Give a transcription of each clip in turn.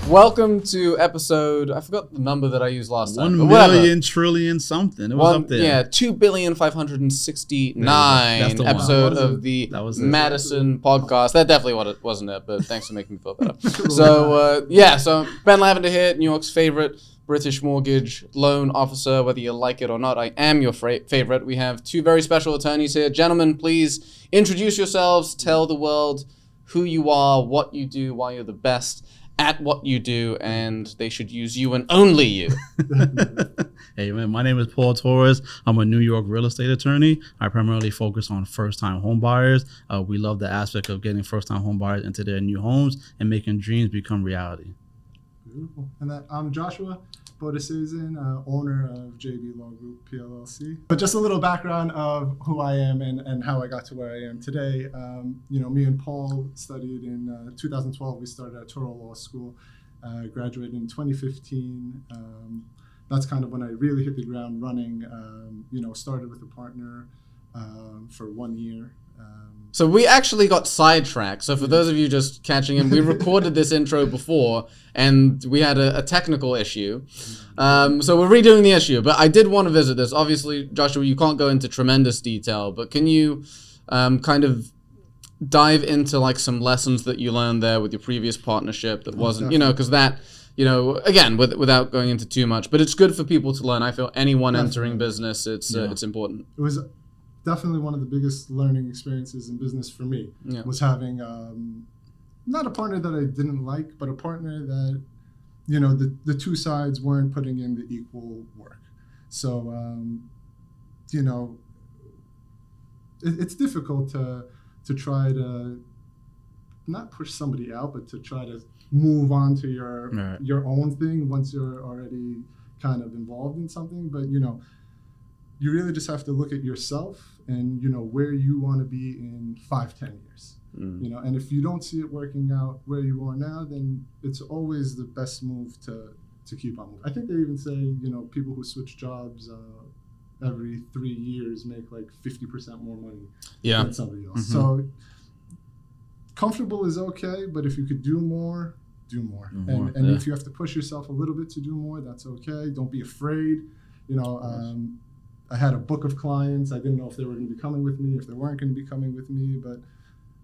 Welcome to episode, I forgot the number that I used last time. 1 million trillion something. It was up there. Yeah, 2,569 episode of the Madison podcast. That definitely wasn't it, but thanks for making me feel better. So Ben Lavender here, New York's favorite British mortgage loan officer, whether you like it or not. I am your favorite. We have two very special attorneys here. Gentlemen, please introduce yourselves, tell the world who you are, what you do, why you're the best at what you do, and they should use you and only you. Hey man, my name is Pual Torres. I'm a New York real estate attorney. I primarily focus on first-time home buyers. We love the aspect of getting first-time home buyers into their new homes and making dreams become reality. Beautiful. And I'm Joshua Botesazan, owner of JB Law Group PLLC. But just a little background of who I am and how I got to where I am today. Me and Paul studied in 2012. We started at Torres Law School, graduated in 2015. That's kind of when I really hit the ground running. Started with a partner for 1 year. So we actually got sidetracked. So for those of you just catching in, we recorded this intro before and we had a technical issue. So we're redoing the issue, but I did want to visit this. Obviously, Joshua, you can't go into tremendous detail, but can you kind of dive into like some lessons that you learned there with your previous partnership that wasn't, because that, again, without going into too much, but it's good for people to learn. I feel anyone entering business, it's important. It was definitely one of the biggest learning experiences in business for me, was having not a partner that I didn't like, but a partner that, the two sides weren't putting in the equal work. So, it's difficult to try to not push somebody out, but to try to move on to your own thing once you're already kind of involved in something. But, you really just have to look at yourself and where you want to be in 5-10 years. And if you don't see it working out where you are now, then it's always the best move to keep on moving. I think they even say people who switch jobs every 3 years make like 50% more money than somebody else. So comfortable is okay, but if you could do more, do more. And if you have to push yourself a little bit to do more, that's okay. Don't be afraid. I had a book of clients. I didn't know if they were going to be coming with me, if they weren't going to be coming with me, but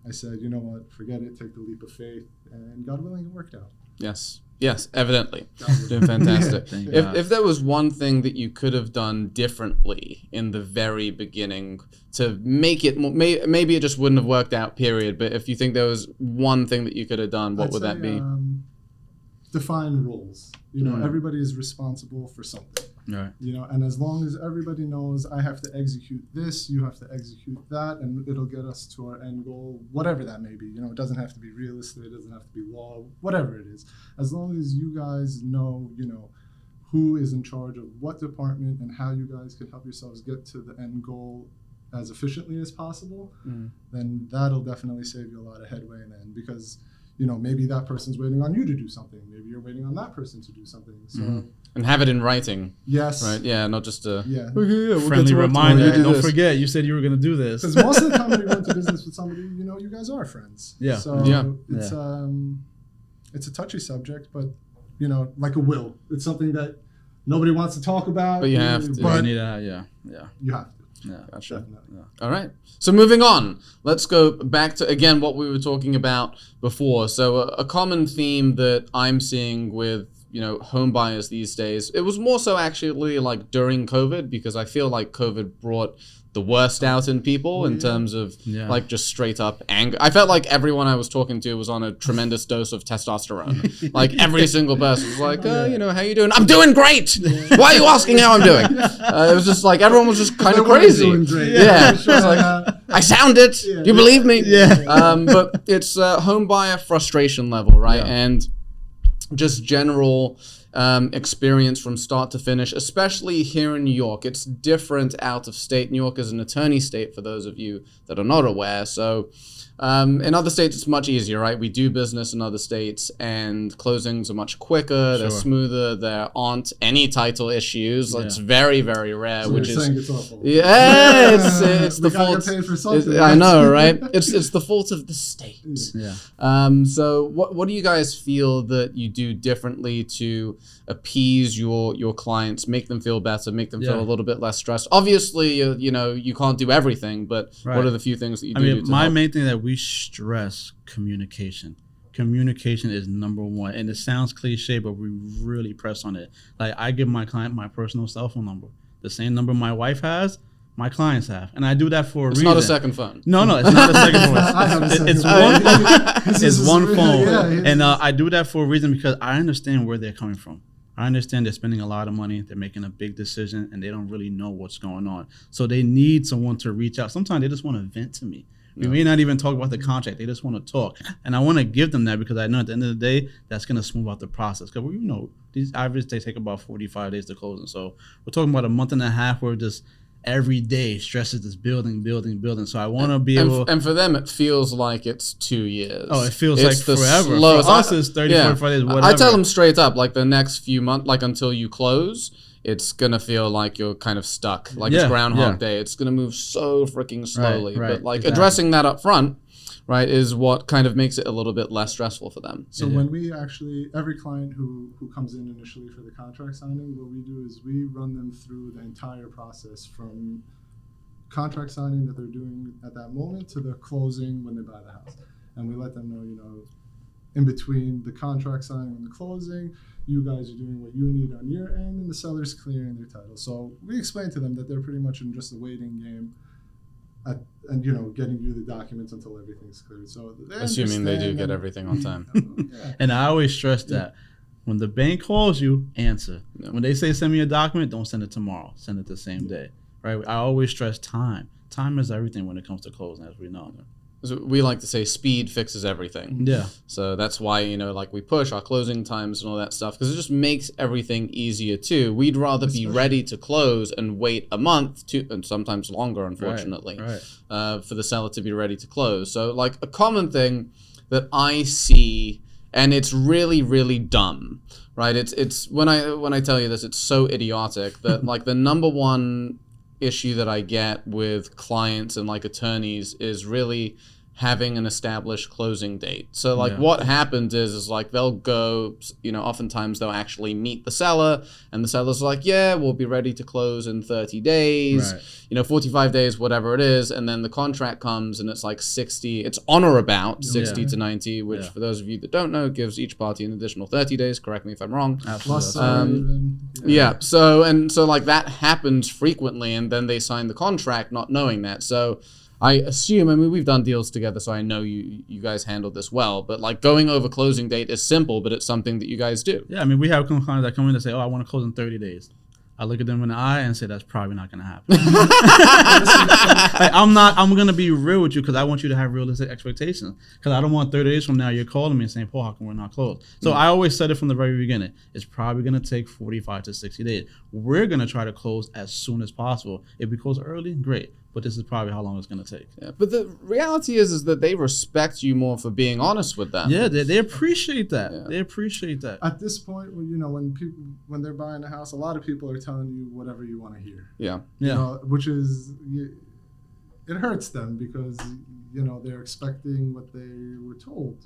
I said, you know what, forget it, take the leap of faith, and God willing, it worked out. Yes, evidently. Doing fantastic. If there was one thing that you could have done differently in the very beginning to make it, maybe it just wouldn't have worked out, period, but if you think there was one thing that you could have done, what would that be? Define roles. Everybody is responsible for something. Right. And as long as everybody knows I have to execute this, you have to execute that, and it'll get us to our end goal, whatever that may be. It doesn't have to be real estate, it doesn't have to be law, whatever it is. As long as you guys know, who is in charge of what department and how you guys can help yourselves get to the end goal as efficiently as possible, then that'll definitely save you a lot of headway in the end, because maybe that person's waiting on you to do something. Maybe you're waiting on that person to do something. So and have it in writing. Yes. Right. Yeah. Not just a we'll friendly reminder. Don't forget, you said you were going to do this. Because most of the time when you go into business with somebody, you guys are friends. Yeah. So it's a touchy subject, but like a will. It's something that nobody wants to talk about. But you have to. But you have to. Yeah, gotcha. All right. So moving on, let's go back to, again, what we were talking about before. So a common theme that I'm seeing with, home buyers these days, it was more so actually like during COVID, because I feel like COVID brought the worst out in people in terms of like just straight up anger. I felt like everyone I was talking to was on a tremendous dose of testosterone. Like every single person was like, how you doing? I'm doing great. Why are you asking how I'm doing? It was just like, everyone was just kind of crazy. Yeah. It's like, I sound it. Do you believe me? Yeah. But it's home buyer frustration level, right? And just general experience from start to finish, especially here in New York. It's different out of state. New York is an attorney state, for those of you that are not aware. So in other states, it's much easier, right? We do business in other states, and closings are much quicker. They're smoother. There aren't any title issues. It's very, very rare. So which you're is saying it's awful. Yeah, it's the fault. Paid for something. I know, right? It's the fault of the state. Yeah. So what do you guys feel that you do differently to appease your clients, make them feel better, make them feel a little bit less stressed? Obviously, you can't do everything, but what are the few things that you do? I mean, my main thing that we stress communication. Communication is number one, and it sounds cliche, but we really press on it. Like, I give my client my personal cell phone number, the same number my wife has, my clients have, and I do that for a reason. It's not a second phone. No, it's not a second phone. It's one phone, and I do that for a reason because I understand where they're coming from. I understand they're spending a lot of money, they're making a big decision, and they don't really know what's going on. So they need someone to reach out. Sometimes they just want to vent to me. We may not even talk about the contract. They just want to talk. And I want to give them that because I know at the end of the day, that's going to smooth out the process. Because, these average, they take about 45 days to close. And so we're talking about a month and a half where just every day stress is just building. So I want to be able... And for them, it feels like it's 2 years. Oh, it feels like forever. Slowest, for us, it's 30, 45 days, whatever. I tell them straight up, like the next few months, like until you close... it's going to feel like you're kind of stuck, like it's Groundhog Day. It's going to move so freaking slowly. Right, but addressing that up front, right, is what kind of makes it a little bit less stressful for them. So when we actually, every client who comes in initially for the contract signing, what we do is we run them through the entire process from contract signing that they're doing at that moment to the closing when they buy the house. And we let them know, in between the contract signing and the closing, you guys are doing what you need on your end, and the seller's clearing their title. So we explain to them that they're pretty much in just a waiting game, and getting you the documents until everything's cleared. So assuming they do get everything on time. And I always stress that when the bank calls you, answer. Yeah. When they say send me a document, don't send it tomorrow. Send it the same day. Right? I always stress time. Time is everything when it comes to closing, as we know. So we like to say speed fixes everything. Yeah. So that's why, we push our closing times and all that stuff, because it just makes everything easier too. We'd rather be ready to close and wait a month, and sometimes longer, unfortunately, for the seller to be ready to close. So like a common thing that I see, and it's really, really dumb, right? It's when I tell you this, it's so idiotic that like the number one issue that I get with clients and like attorneys is really having an established closing date. So like what happens is like they'll go, oftentimes they'll actually meet the seller, and the seller's like, yeah, we'll be ready to close in 30 days, 45 days, whatever it is. And then the contract comes and it's like 60, it's on or about 60 to 90, which for those of you that don't know, gives each party an additional 30 days. Correct me if I'm wrong. Plus, So like that happens frequently, and then they sign the contract not knowing that. So I assume, we've done deals together, so I know you guys handled this well, but like going over closing date is simple, but it's something that you guys do. Yeah, we have clients that come in and say, I want to close in 30 days. I look at them in the eye and say, that's probably not going to happen. I'm going to be real with you because I want you to have realistic expectations, because I don't want 30 days from now you're calling me and saying, Paul, how come we're not closed? So I always said it from the very beginning. It's probably going to take 45 to 60 days. We're going to try to close as soon as possible. If we close early, great. But this is probably how long it's going to take. Yeah, but the reality is that they respect you more for being honest with them. Yeah, they appreciate that. Yeah. They appreciate that. At this point, when they're buying a house, a lot of people are telling you whatever you want to hear. Yeah. Which is, it hurts them because, they're expecting what they were told.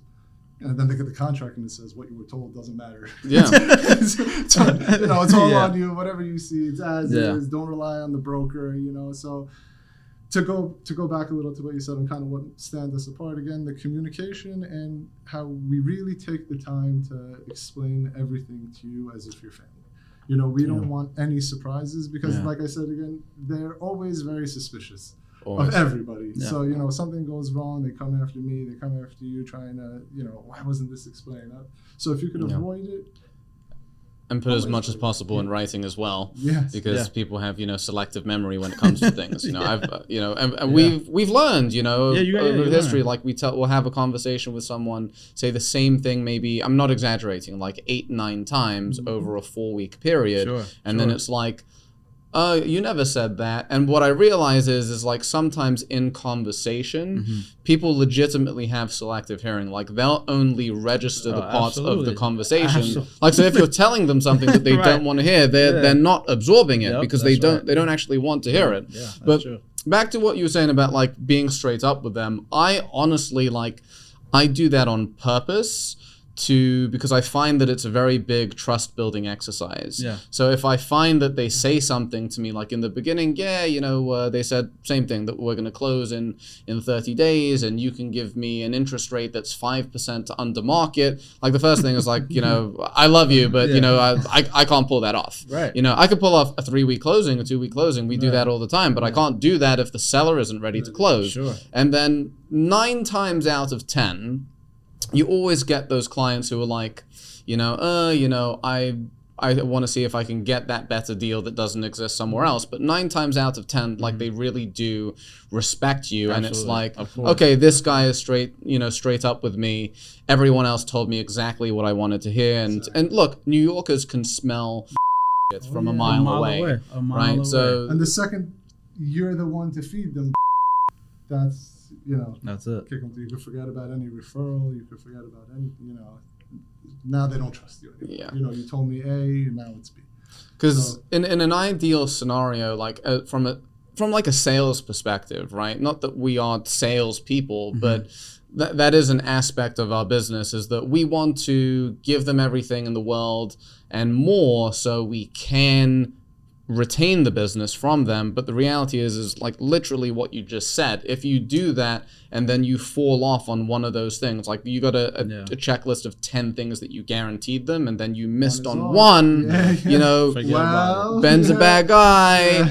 And then they get the contract and it says what you were told doesn't matter. Yeah. it's all on you. Whatever you see, it's as is. Don't rely on the broker, So to go back a little to what you said and kind of what stands us apart again, the communication and how we really take the time to explain everything to you as if you're family. We don't want any surprises because, like I said again, they're always very suspicious of everybody. Yeah. So, something goes wrong, they come after me, they come after you trying to, why wasn't this explained? So if you could avoid it, And put as much as possible in writing as well. Yes. Because people have, selective memory when it comes to things. And we've learned, over history, like we'll have a conversation with someone, say the same thing, maybe, I'm not exaggerating, like 8-9 times over a 4-week period. And then it's like, you never said that. And what I realize is like sometimes in conversation, people legitimately have selective hearing. Like they'll only register the parts of the conversation. Like, so if you're telling them something that they don't want to hear, they're not absorbing it because they don't actually want to hear it. Yeah, but back to what you were saying about like being straight up with them, I honestly I do that on purpose. Because I find that it's a very big trust building exercise. Yeah. So if I find that they say something to me, like in the beginning, they said same thing, that we're going to close in 30 days and you can give me an interest rate that's 5% under market. Like the first thing is like, I love you, but I can't pull that off. Right. I could pull off a 3-week closing, a 2-week closing. We do that all the time, but I can't do that if the seller isn't ready to close. Sure. And then 9 times out of 10, you always get those clients who are like, I want to see if I can get that better deal that doesn't exist somewhere else. But 9 times out of 10, like they really do respect you. And it's like, okay, this guy is straight up with me. Everyone else told me exactly what I wanted to hear. And look, New Yorkers can smell from a mile away. Right? So, and the second you're the one to feed them, that's it. Kick them to, you could forget about any referral. You could forget about any, now they don't trust you anymore. Yeah. You told me A, and now it's B. Because in an ideal scenario, like from like a sales perspective, right? Not that we are salespeople, but that is an aspect of our business, is that we want to give them everything in the world and more so we can retain the business from them. But the reality is like literally what you just said. If you do that and then you fall off on one of those things, like you got a checklist of 10 things that you guaranteed them and then you missed on one, Ben's a bad guy,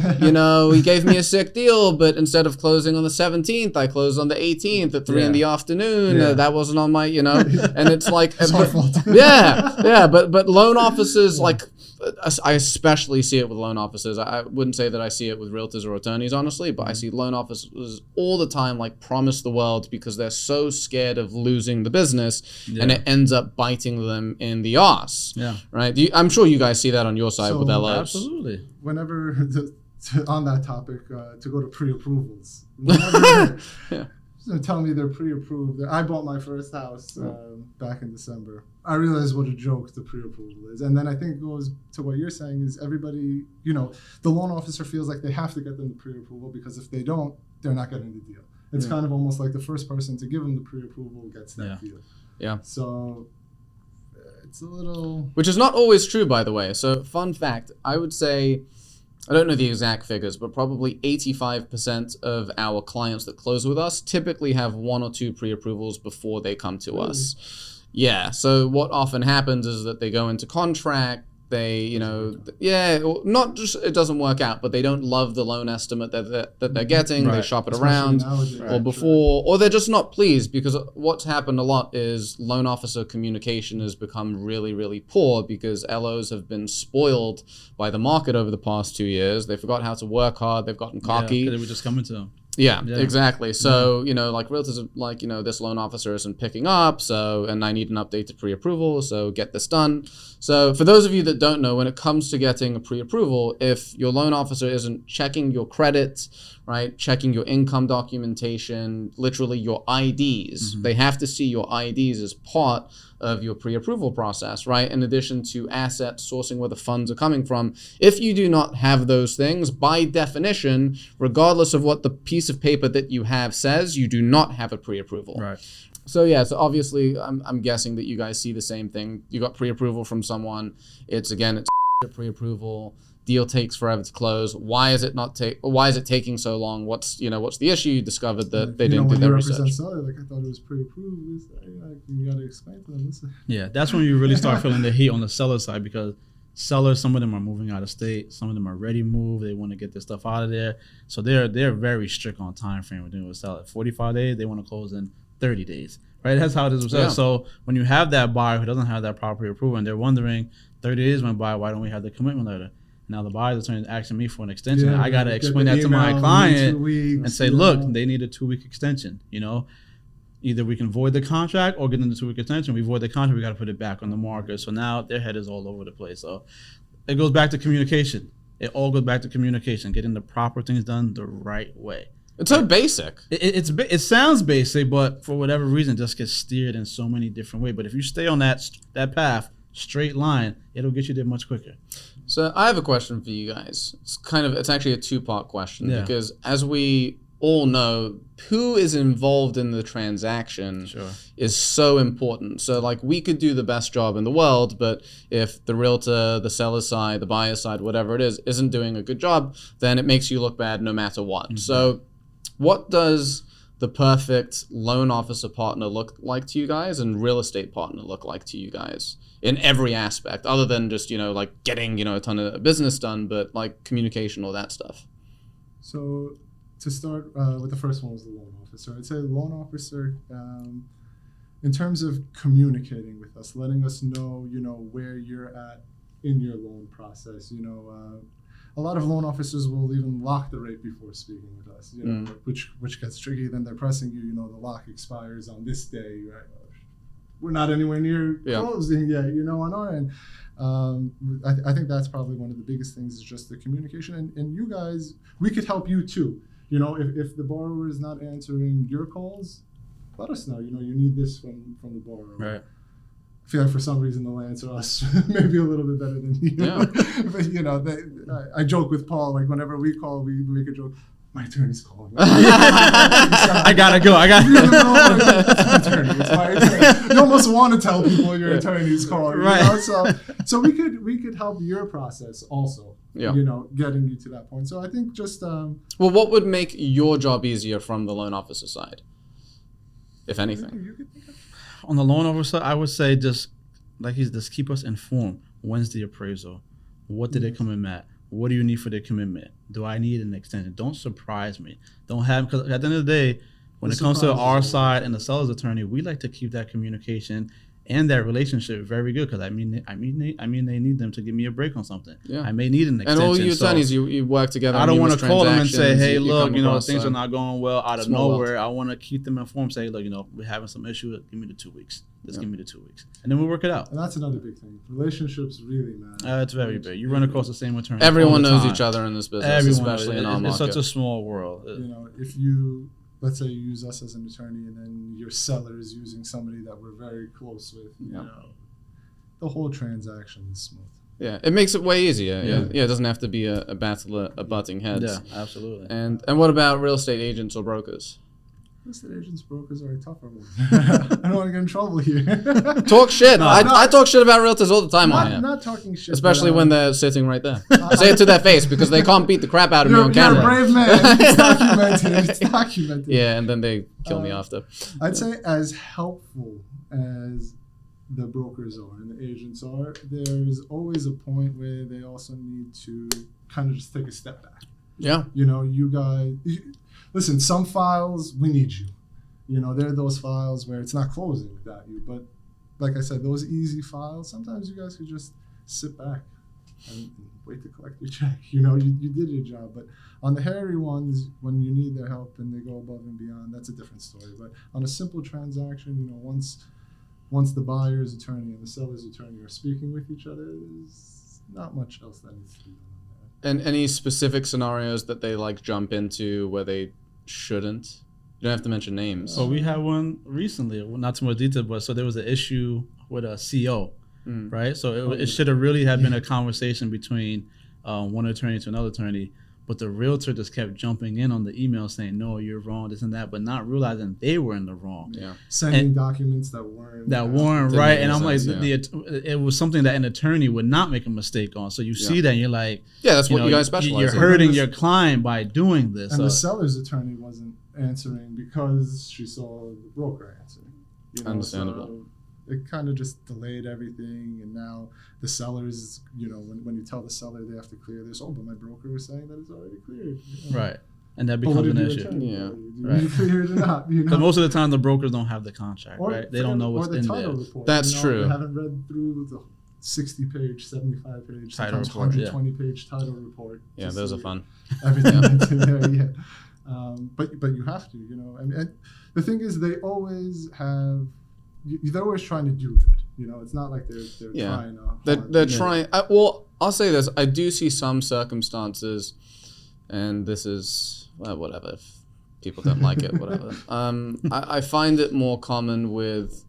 he gave me a sick deal, but instead of closing on the 17th, I closed on the 18th at 3 in the afternoon. That wasn't on my, and it's like, it's our fault. but loan officers, like, I especially see it with loan officers. I wouldn't say that I see it with realtors or attorneys, honestly, but I see loan officers all the time like promise the world because they're so scared of losing the business, and it ends up biting them in the ass. Yeah. Right? I'm sure you guys see that on your side with LOs. Absolutely. Whenever, on that topic, to go to pre-approvals, whenever tell me they're pre-approved. I bought my first house back in December. I realized what a joke the pre-approval is. And then I think it goes to what you're saying is everybody, the loan officer feels like they have to get them the pre-approval because if they don't, they're not getting the deal. It's kind of almost like the first person to give them the pre-approval gets that deal. Yeah. So it's a little... Which is not always true, by the way. So fun fact, I would say... I don't know the exact figures, but probably 85% of our clients that close with us typically have 1 or 2 pre-approvals before they come to us. Yeah, so what often happens is that they go into contract, they, not just it doesn't work out, but they don't love the loan estimate that they're getting. They shop it around or before, or they're just not pleased because what's happened a lot is loan officer communication has become really, really poor because LOs have been spoiled by the market over the past 2 years. They forgot how to work hard. They've gotten cocky. Yeah, they were just coming to them. Yeah, exactly. So, like realtors are like, this loan officer isn't picking up, and I need an update to pre-approval, so get this done. So for those of you that don't know, when it comes to getting a pre-approval, if your loan officer isn't checking your credit, right, checking your income documentation, literally your IDs, they have to see your IDs as part of your pre-approval process, right? In addition to asset sourcing where the funds are coming from. If you do not have those things, by definition, regardless of what the piece of paper that you have says, you do not have a pre-approval. Right. So so obviously I'm guessing that you guys see the same thing. You got pre-approval from someone. It's pre-approval. Deal takes forever to close. Why is it taking so long? What's the issue? You discovered that they didn't do their research. Seller, I thought it was pre-approved. You got to explain to them. Yeah, that's when you really start feeling the heat on the seller side because sellers, some of them are moving out of state, some of them are ready moved. They want to get their stuff out of there, so they're very strict on time frame. We're doing with seller 45 days. They want to close in 30 days. Right, that's how it is with sellers. So when you have that buyer who doesn't have that property approval and they're wondering 30 days went by. Why don't we have the commitment letter? Now the buyer's attorney is asking me for an extension. Yeah, I got to get explain the that to my email client 2 weeks, and say, look, they need a 2-week extension. You know, either we can void the contract or get into 2-week extension. We void the contract, we got to put it back on the market. So now their head is all over the place. So it goes back to communication. It all goes back to communication, getting the proper things done the right way. It's so basic. It sounds basic, but for whatever reason, it just gets steered in so many different ways. But if you stay on that path, straight line, it'll get you there much quicker. So I have a question for you guys. It's actually a 2-part question because as we all know, who is involved in the transaction is so important. So like we could do the best job in the world, but if the realtor, the seller side, the buyer side, whatever it is, isn't doing a good job, then it makes you look bad no matter what. Mm-hmm. So what does the perfect loan officer partner look like to you guys and real estate partner look like to you guys in every aspect other than just, like getting, a ton of business done, but like communication, all that stuff? So to start with, the first one was the loan officer. I'd say the loan officer, in terms of communicating with us, letting us know, where you're at in your loan process. A lot of loan officers will even lock the rate before speaking with us, which gets tricky. Then they're pressing you, the lock expires on this day, right? We're not anywhere near closing yet, on our end. I think that's probably one of the biggest things is just the communication. And you guys, we could help you too. If the borrower is not answering your calls, let us know. You need this from the borrower. Right. I feel like for some reason they'll answer us maybe a little bit better than you. Yeah. But I joke with Paul, like whenever we call, we make a joke. My attorney's calling. I gotta go. It's my attorney. You almost want to tell people your attorney's calling, right? So we could help your process also. Getting you to that point. So I think just well, what would make your job easier from the loan officer side, if anything? On the loan officer, I would say just keep us informed. When's the appraisal? What did they come in at? What do you need for their commitment? Do I need an extension? Don't surprise me. Don't have, because at the end of the day, when it comes to our side and the seller's attorney, we like to keep that communication and that relationship very good, because I mean they need them to give me a break on something. Yeah. I may need an extension. And all you attorneys, you work together. I don't want to call them and say, hey, look, things are not going well out of nowhere. I want to keep them informed. Say, look, we're having some issue. Give me the 2 weeks. Give me the 2 weeks, and then we'll work it out. And that's another big thing. Relationships really matter. It's very big. You run across the same attorney. Everyone knows each other in this business, especially in our market. It's such a small world. If you, let's say, you use us as an attorney, and then your seller is using somebody that we're very close with, the whole transaction is smooth. Yeah, it makes it way easier. Yeah, it doesn't have to be a battle of butting heads. Yeah, absolutely. And what about real estate agents or brokers? Real estate agents, brokers are a tougher one. I don't want to get in trouble here. Talk shit. I talk shit about realtors all the time. Not talking shit. Especially when they're sitting right there. Say it to their face, because they can't beat the crap out of me on camera. You're a brave man. It's documented. Yeah, and then they kill me after. I'd say as helpful as the brokers are and the agents are, there's always a point where they also need to kind of just take a step back. Yeah. You guys... Listen, some files, we need you. There are those files where it's not closing without you. But like I said, those easy files, sometimes you guys could just sit back and wait to collect your check. You did your job. But on the hairy ones, when you need their help and they go above and beyond, that's a different story. But on a simple transaction, once the buyer's attorney and the seller's attorney are speaking with each other, there's not much else that needs to be done on that. And any specific scenarios that they jump into where they shouldn't? You don't have to mention names. So we had one recently, not too much detail, but so there was an issue with a CO, right? So it should have really had been a conversation between one attorney to another attorney, but the realtor just kept jumping in on the email saying, no, you're wrong, this and that, but not realizing they were in the wrong. Yeah. Sending documents that weren't right. And I'm like, it was something that an attorney would not make a mistake on. So you see that and you're like, that's what you guys specialize in. You're hurting your client by doing this. And the seller's attorney wasn't answering because she saw the broker answering. Understandable. So it kind of just delayed everything, and now the sellers, when you tell the seller they have to clear this, but my broker is saying that it's already cleared. Right. And that becomes an issue. Right. You clear it or not? Because most of the time the brokers don't have the contract, right? They don't know what's in there. Report, That's true. They haven't read through 60-page, 75-page, Title sometimes report, 120-page title report. Yeah, those are fun. Everything that's in there, yeah. But you have to, you know. I mean, the thing is, they always have. They're always trying to do good. You know, it's not like they're trying. They're trying. Well, I'll say this: I do see some circumstances, and this is whatever. If people don't like it, whatever. I find it more common with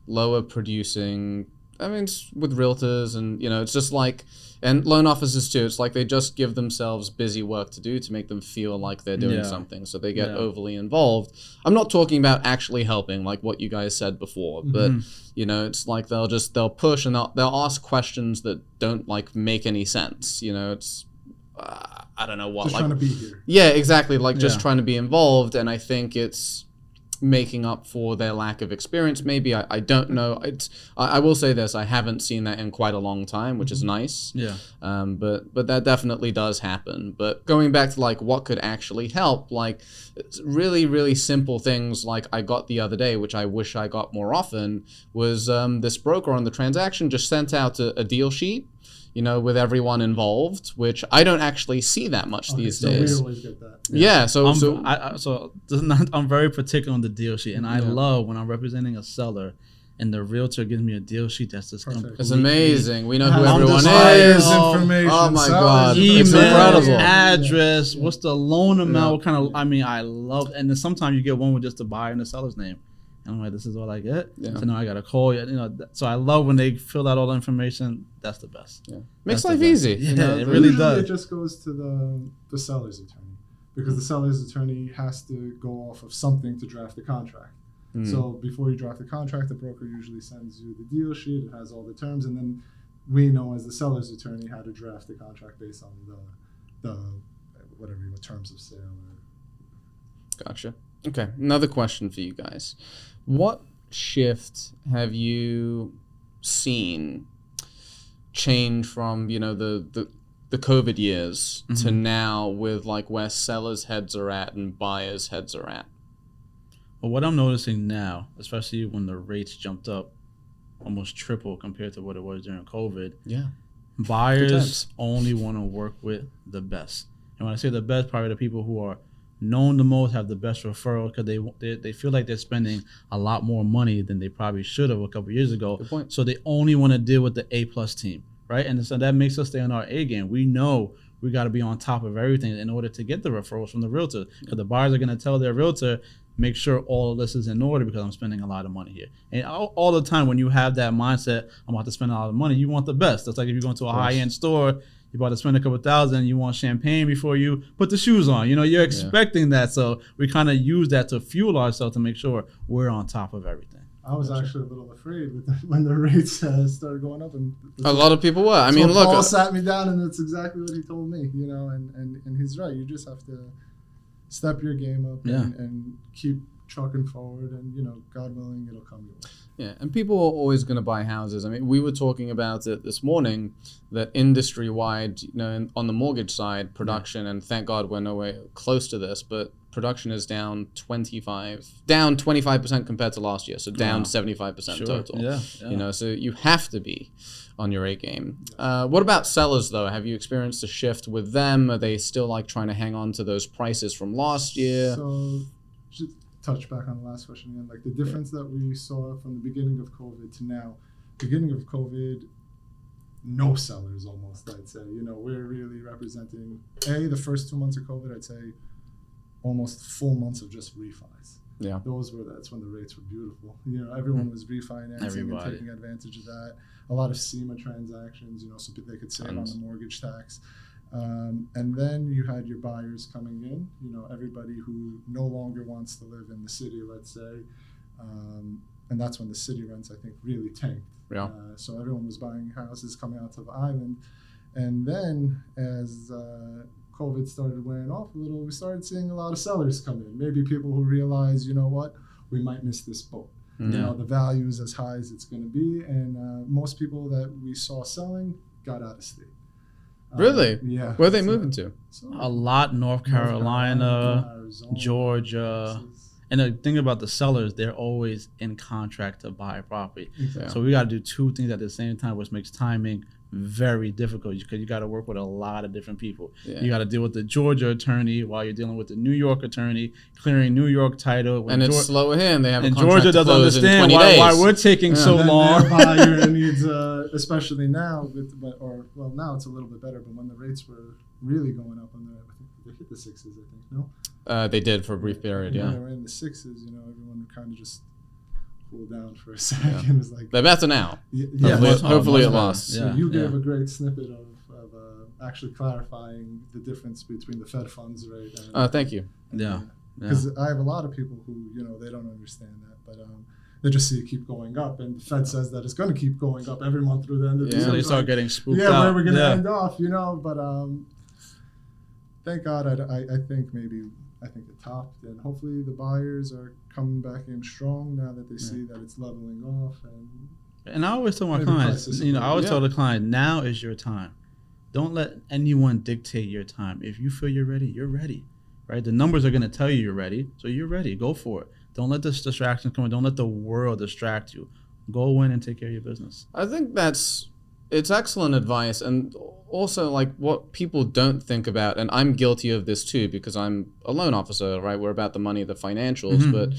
lower producing. I mean, with realtors, and you know, it's just like, and loan officers too. It's like they just give themselves busy work to do to make them feel like they're doing something, so they get overly involved. I'm not talking about actually helping, like what you guys said before, but you know, it's like they'll push and they'll ask questions that don't like make any sense. You know, it's I don't know what. Just trying to be here. Yeah, exactly. Like just trying to be involved, and I think it's making up for their lack of experience. Maybe I don't know. I will say this: I haven't seen that in quite a long time, which is nice. Yeah. But that definitely does happen. But going back to like what could actually help, like really really simple things like I got the other day, which I wish I got more often, was this broker on the transaction just sent out a deal sheet, you know, with everyone involved, which I don't actually see that much these days. We always get that. Yeah, I'm very particular on the deal sheet, and I love when I'm representing a seller, and the realtor gives me a deal sheet that's just completely. It's amazing. We know who everyone is. Information. Oh my God, Email, it's incredible. Address, what's the loan amount? What kind of? I mean, I love, and then sometimes you get one with just the buyer and the seller's name. And I'm like, this is all I get. Yeah. So now I gotta call you. You know, so I love when they fill out all the information. That's the best. Yeah, makes life easy. Yeah, you know? It really does. It just goes to the seller's attorney, because the seller's attorney has to go off of something to draft the contract. So before you draft the contract, the broker usually sends you the deal sheet. It has all the terms, and then we know as the seller's attorney how to draft the contract based on the whatever your terms of sale. Gotcha. Okay, another question for you guys. What shift have you seen change from, you know, the COVID years to now with like where sellers' heads are at and buyers' heads are at? Well, what I'm noticing now, especially when the rates jumped up almost triple compared to what it was during COVID, buyers only want to work with the best. And when I say the best, probably the people who are known the most, have the best referral, because they feel like they're spending a lot more money than they probably should have a couple years ago. Good point. So they only want to deal with the A+ team, right? And so that makes us stay on our A game. We know we got to be on top of everything in order to get the referrals from the realtor, because the buyers are going to tell their realtor, make sure all of this is in order because I'm spending a lot of money here. And all the time when you have that mindset, I'm about to spend a lot of money, you want the best. That's like if you go into a high-end store, you're about to spend a couple $1,000, you want champagne before you put the shoes on. You know, you're expecting that. So we kind of use that to fuel ourselves to make sure we're on top of everything. I was actually a little afraid when the rates started going up. And a lot of people were. I mean, look. Paul sat me down, and that's exactly what he told me, you know, and he's right. You just have to step your game up and keep trucking forward, and, you know, God willing, it'll come your way. Yeah, and people are always going to buy houses. I mean, we were talking about it this morning, that industry-wide, you know, on the mortgage side, production, and thank God we're nowhere close to this, but production is down 25% compared to last year, so down 75% total. Yeah. You know, so you have to be on your A game. What about sellers, though? Have you experienced a shift with them? Are they still like trying to hang on to those prices from last year? So, just touch back on the last question again, like the difference that we saw from the beginning of COVID to now. Beginning of COVID, no sellers almost, I'd say. You know, we're really representing the first 2 months of COVID, I'd say almost full months of just refis. Yeah. That's when the rates were beautiful. You know, everyone was refinancing and taking advantage of that. A lot of SEMA transactions, you know, so they could save on the mortgage tax. And then you had your buyers coming in, you know, everybody who no longer wants to live in the city, let's say. And that's when the city rents, I think, really tanked. Yeah. So everyone was buying houses coming out to the island. And then as COVID started wearing off a little, we started seeing a lot of sellers come in. Maybe people who realize, you know what, we might miss this boat. You know, the value is as high as it's going to be. And most people that we saw selling got out of state. Really? Yeah. Where are they moving to? A lot, North Carolina, Arizona, Georgia. And the thing about the sellers, they're always in contract to buy a property. Exactly. So we got to do two things at the same time, which makes timing very difficult because you got to work with a lot of different people. Yeah. You got to deal with the Georgia attorney while you're dealing with the New York attorney, clearing New York title. And it's slower here, and they have a and contract Georgia to doesn't close in understand 20 days. why we're taking so And then long. their buyer needs, especially now, now it's a little bit better, but when the rates were really going up, I think they hit the sixes, I think, no? They did for a brief period, When yeah. they were in the sixes, everyone kind of just cooled down for a second. It was like, They're better now. yeah, Hopefully it much better. lasts. So Yeah, you gave yeah. a great snippet of actually clarifying the difference between the Fed funds rate and Thank you. Yeah. because I have a lot of people who they don't understand that, but they just see it keep going up, and the Fed says that it's going to keep going up every month through the end of the Yeah. year. So they It's start like, getting spooked yeah, out. where we're going to end off, but thank God I think it topped, and hopefully the buyers are coming back in strong now that they see that it's leveling off. And I always tell my Maybe clients, prices I always yeah. tell the client, now is your time. Don't let anyone dictate your time. If you feel you're ready, right? The numbers are going to tell you you're ready, so you're ready. Go for it. Don't let this distraction come in. Don't let the world distract you. Go in and take care of your business. I think it's excellent advice, and also like what people don't think about, and I'm guilty of this too because I'm a loan officer, right? We're about the money, the financials, but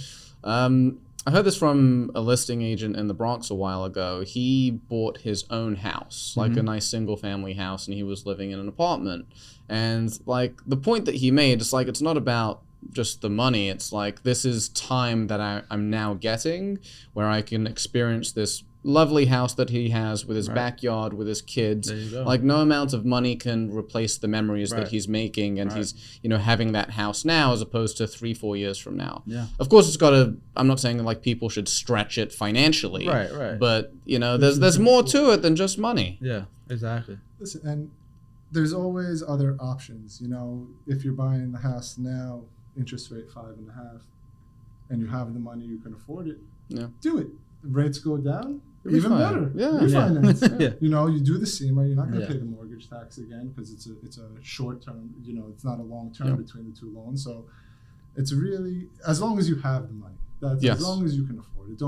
I heard this from a listing agent in the Bronx a while ago. He bought his own house, like a nice single family house, and he was living in an apartment. And like the point that he made, it's like it's not about just the money. It's like this is time that I'm now getting where I can experience this lovely house that he has with his backyard, with his kids. There you go. Like no amount of money can replace the memories that he's making, and he's having that house now as opposed to 3-4 years from now. Yeah. Of course, it's got to. I'm not saying like people should stretch it financially, Right. But there's more to it than just money. Yeah, exactly. Listen, and there's always other options. If you're buying the house now, interest rate 5.5, and you have the money, you can afford it. Yeah. Do it. Rates go down, You'll be even fine. better. Yeah. Refinance. Yeah. You do the SEMA. You're not going to Yeah. pay the mortgage tax again because it's a short term. It's not a long term Yeah. between the two loans. So it's really, as long as you have the money. That's Yes. as long as you can afford it.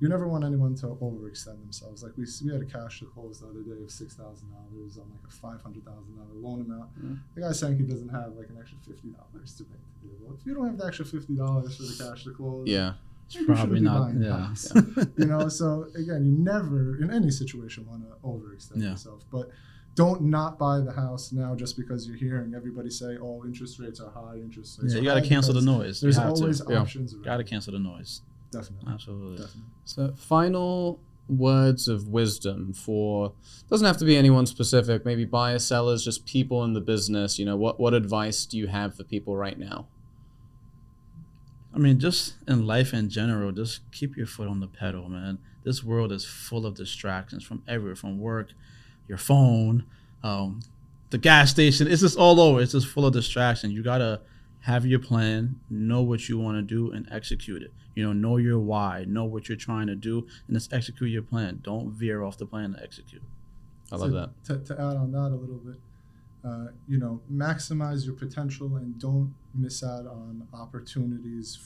You never want anyone to overextend themselves. Like we had a cash to close the other day of $6,000 on like a $500,000 loan amount. The guy saying he doesn't have like an extra $50 to make the deal. Well, if you don't have the extra $50 for the cash to close, Yeah. maybe you Probably shouldn't be not. buying the Yeah. house. So again, you never in any situation want to overextend Yeah. yourself, but don't not buy the house now just because you're hearing everybody say, "Oh, interest rates are high." Interest rates. Yeah, are you got to high," cancel the because noise. There's You have always to. options around. Got to cancel the noise. Definitely. Absolutely. So final words of wisdom for, doesn't have to be anyone specific, maybe buyers, sellers, just people in the business. What advice do you have for people right now? I mean, just in life in general, just keep your foot on the pedal, man. This world is full of distractions from everywhere, from work, your phone, the gas station. It's just all over. It's just full of distractions. You got to have your plan, know what you want to do, and execute it. Know your why, know what you're trying to do, and just execute your plan. Don't veer off the plan to execute. I love that. To add on that a little bit, maximize your potential and don't miss out on opportunities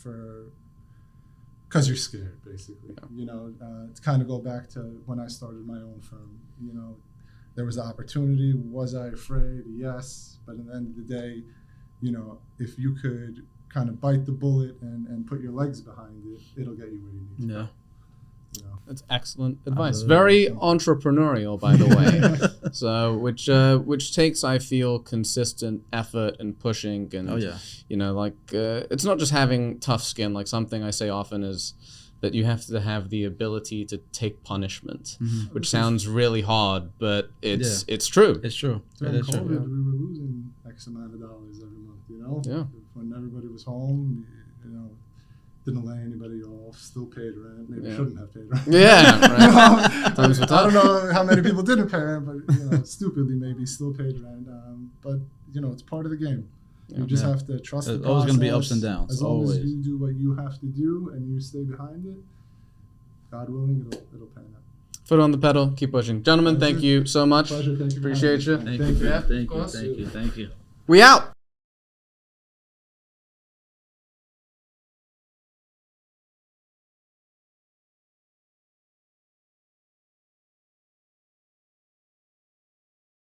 because you're scared, basically. To kind of go back to when I started my own firm. There was an opportunity. Was I afraid? Yes. But at the end of the day, if you could kind of bite the bullet and put your legs behind it, it'll get you where you need to go. That's excellent advice. Very entrepreneurial, by the way. So, which takes, I feel, consistent effort and pushing, and it's not just having tough skin. Like something I say often is that you have to have the ability to take punishment, which sounds really hard, but it's true. It's true. During It is COVID, true. we were losing X amount of dollars every month. Yeah. When everybody was home, didn't lay anybody off, still paid rent. Maybe shouldn't have paid rent. Yeah, right. Times were I tough. don't know how many people didn't pay rent, but stupidly maybe still paid rent. But it's part of the game. You just have to trust the There's process. always going to be ups and downs. As long Always. as you do what you have to do and you stay behind it, God willing, it'll pan out. Foot on the pedal, keep pushing. Gentlemen, thank you so much. Pleasure. Thank you. Appreciate you. Thank Thank you. you. Thank you. course. Thank you. Thank you. We out.